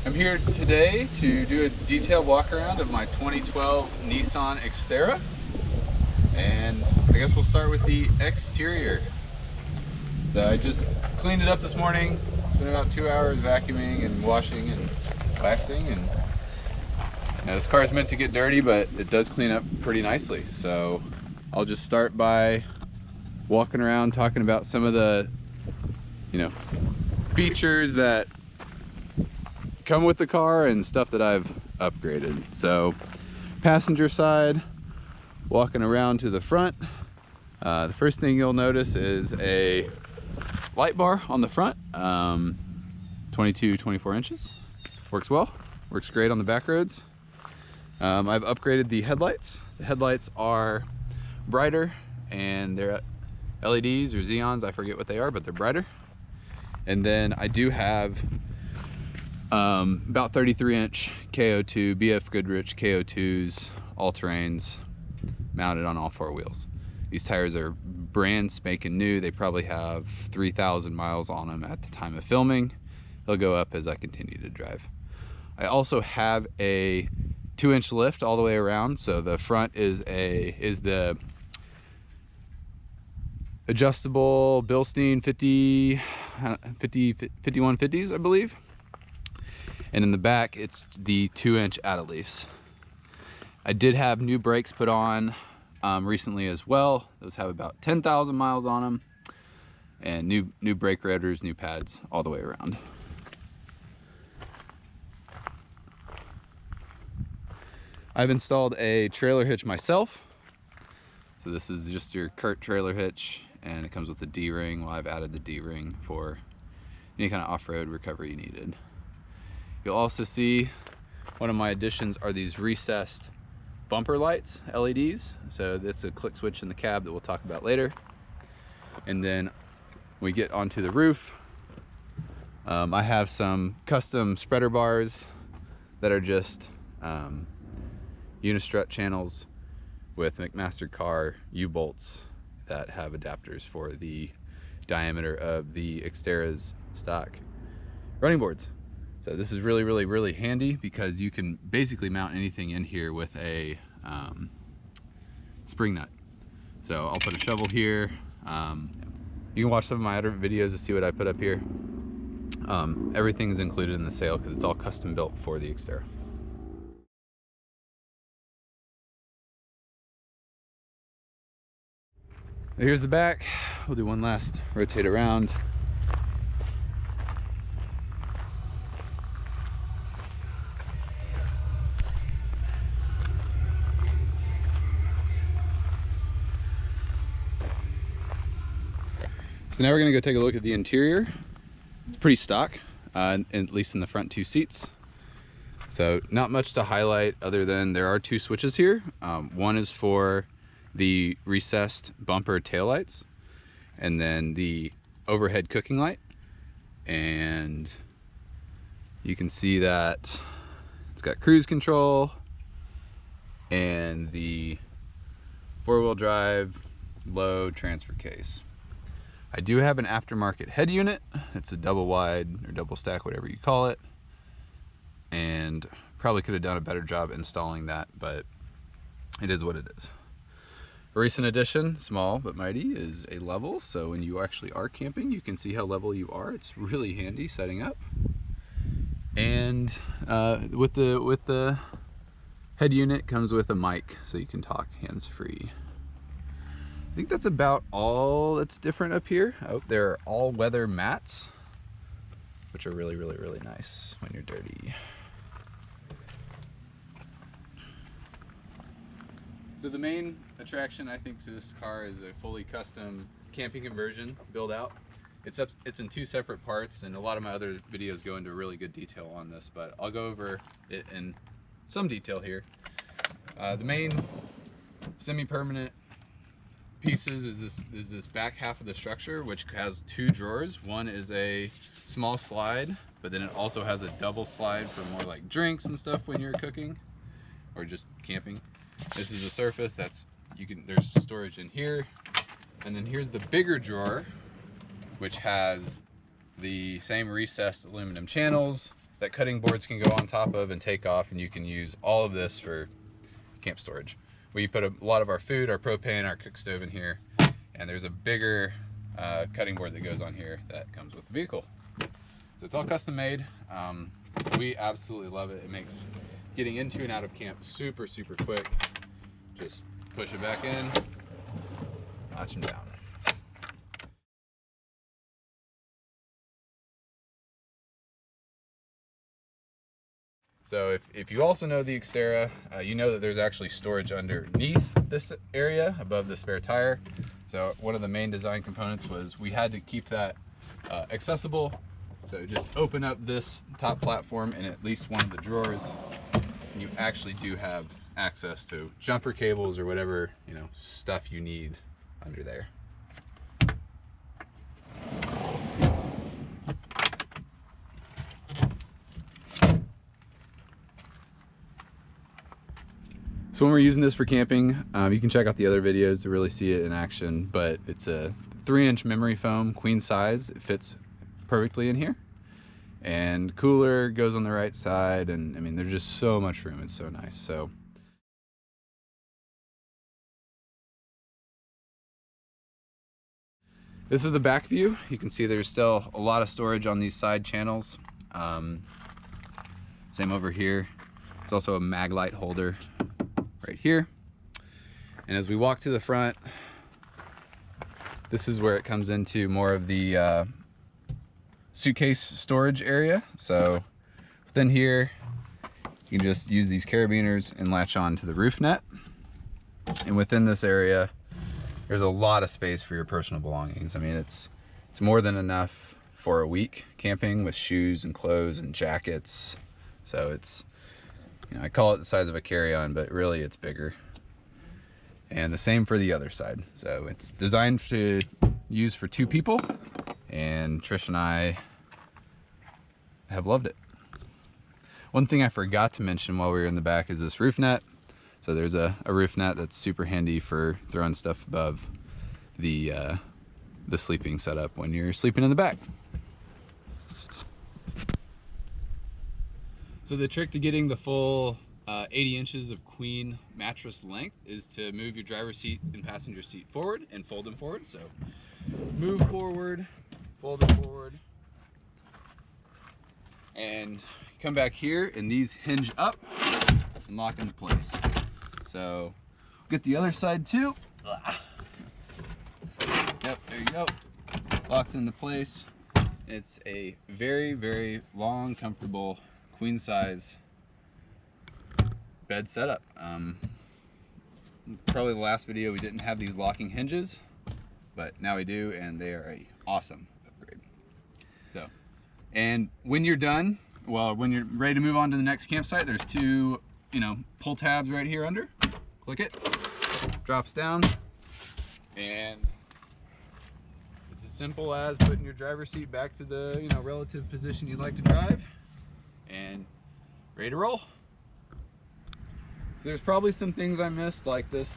I'm here today to do a detailed walk around of my 2012 Nissan Xterra, and I guess we'll start with the exterior. So I just cleaned it up this morning. Spent about 2 hours vacuuming and washing and waxing, and this car is meant to get dirty, but it does clean up pretty nicely. So I'll just start by walking around talking about some of the features that come with the car and stuff that I've upgraded. So passenger side, walking around to the front, the first thing you'll notice is a light bar on the front, 24 inches. Works well, works great on the back roads. I've upgraded the headlights. The headlights are brighter, and they're LEDs or Xeons, I forget what they are, but they're brighter. And then I do have about 33-inch KO2, BF Goodrich KO2s, all-terrains, mounted on all four wheels. These tires are brand spanking new. They probably have 3,000 miles on them at the time of filming. They'll go up as I continue to drive. I also have a 2-inch lift all the way around. So the front is the adjustable Bilstein 5150s, I believe. And in the back, it's the 2-inch out-of-leafs. I did have new brakes put on recently as well. Those have about 10,000 miles on them, and new brake rotors, new pads all the way around. I've installed a trailer hitch myself. So this is just your Curt trailer hitch, and it comes with a D-ring. Well, I've added the D-ring for any kind of off-road recovery needed. You'll also see one of my additions are these recessed bumper lights, LEDs. So that's a click switch in the cab that we'll talk about later. And then we get onto the roof. I have some custom spreader bars that are just unistrut channels with McMaster car U-bolts that have adapters for the diameter of the Xterra's stock running boards. So this is really handy because you can basically mount anything in here with a spring nut. So I'll put a shovel here. You can watch some of my other videos to see what I put up here. Everything is included in the sale because it's all custom built for the Xterra. Here's the back. We'll do one last rotate around. So now we're gonna go take a look at the interior. It's pretty stock, at least in the front two seats. So not much to highlight other than there are two switches here. One is for the recessed bumper taillights, and then the overhead cooking light. And you can see that it's got cruise control and the 4-wheel drive low transfer case. I do have an aftermarket head unit. It's a double wide or double stack, whatever you call it. And probably could have done a better job installing that, but it is what it is. A recent addition, small but mighty, is a level. So when you actually are camping, you can see how level you are. It's really handy setting up. And with the head unit comes with a mic, so you can talk hands-free. I think that's about all that's different up here. Oh, there are all-weather mats, which are really nice when you're dirty. So the main attraction, I think, to this car is a fully custom camping conversion build out. It's in two separate parts, and a lot of my other videos go into really good detail on this, but I'll go over it in some detail here. The main semi-permanent pieces is this back half of the structure, which has two drawers. One is a small slide, but then it also has a double slide for more like drinks and stuff when you're cooking or just camping. This is a surface that's there's storage in here. And then here's the bigger drawer, which has the same recessed aluminum channels that cutting boards can go on top of and take off, and you can use all of this for camp storage. We put a lot of our food, our propane, our cook stove in here, and there's a bigger cutting board that goes on here that comes with the vehicle. So it's all custom made. We absolutely love it. It makes getting into and out of camp super, super quick. Just push it back in, notch them down. So if you also know the Xterra, you know that there's actually storage underneath this area above the spare tire. So one of the main design components was we had to keep that accessible. So just open up this top platform and at least one of the drawers, and you actually do have access to jumper cables or whatever, you know, stuff you need under there. So when we're using this for camping, you can check out the other videos to really see it in action, but it's a 3-inch memory foam, queen size. It fits perfectly in here. And cooler goes on the right side, and I mean, there's just so much room. It's so nice. So this is the back view. You can see there's still a lot of storage on these side channels. Same over here. There's also a mag light holder right here. And as we walk to the front, this is where it comes into more of the suitcase storage area. So within here, you can just use these carabiners and latch on to the roof net. And within this area, there's a lot of space for your personal belongings. I mean, it's more than enough for a week camping with shoes and clothes and jackets. So it's, you know, I call it the size of a carry-on, but really it's bigger. And the same for the other side. So it's designed to use for 2 people, and Trish and I have loved it. One thing I forgot to mention while we were in the back is this roof net. So there's a roof net that's super handy for throwing stuff above the sleeping setup when you're sleeping in the back. So the trick to getting the full 80 inches of queen mattress length is to move your driver's seat and passenger seat forward and fold them forward. So move forward, fold them forward, and come back here, and these hinge up and lock into place. So get the other side too. Yep, there you go. Locks into place. It's a very, very long, comfortable queen size bed setup. Probably the last video we didn't have these locking hinges, but now we do, and they are a awesome upgrade. So, and when you're done, well, when you're ready to move on to the next campsite, there's 2, you know, pull tabs right here under. Click it, drops down, and it's as simple as putting your driver's seat back to the, you know, relative position you'd like to drive, and ready to roll. So there's probably some things I missed, like this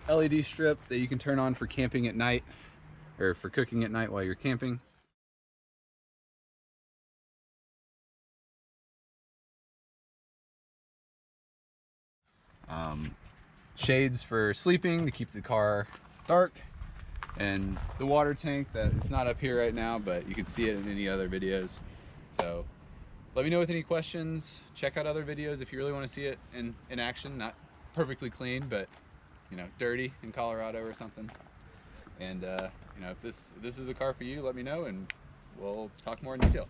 LED strip that you can turn on for camping at night, or for cooking at night while you're camping. Shades for sleeping to keep the car dark, and the water tank that it's not up here right now, but you can see it in any other videos. So let me know with any questions. Check out other videos if you really want to see it in action. Not perfectly clean, but, you know, dirty in Colorado or something. And you know, if this is the car for you, let me know and we'll talk more in detail.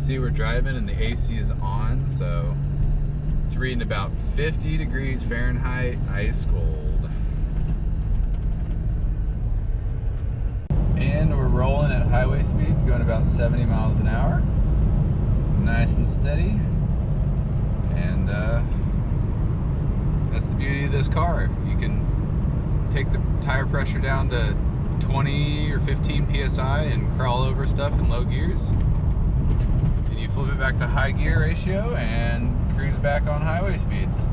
see, we're driving and the AC is on, so it's reading about 50 degrees Fahrenheit, ice cold. And we're rolling at highway speeds, going about 70 miles an hour. Nice and steady. And that's the beauty of this car. You can take the tire pressure down to 20 or 15 psi and crawl over stuff in low gears. And you flip it back to high gear ratio and cruise back on highway speeds.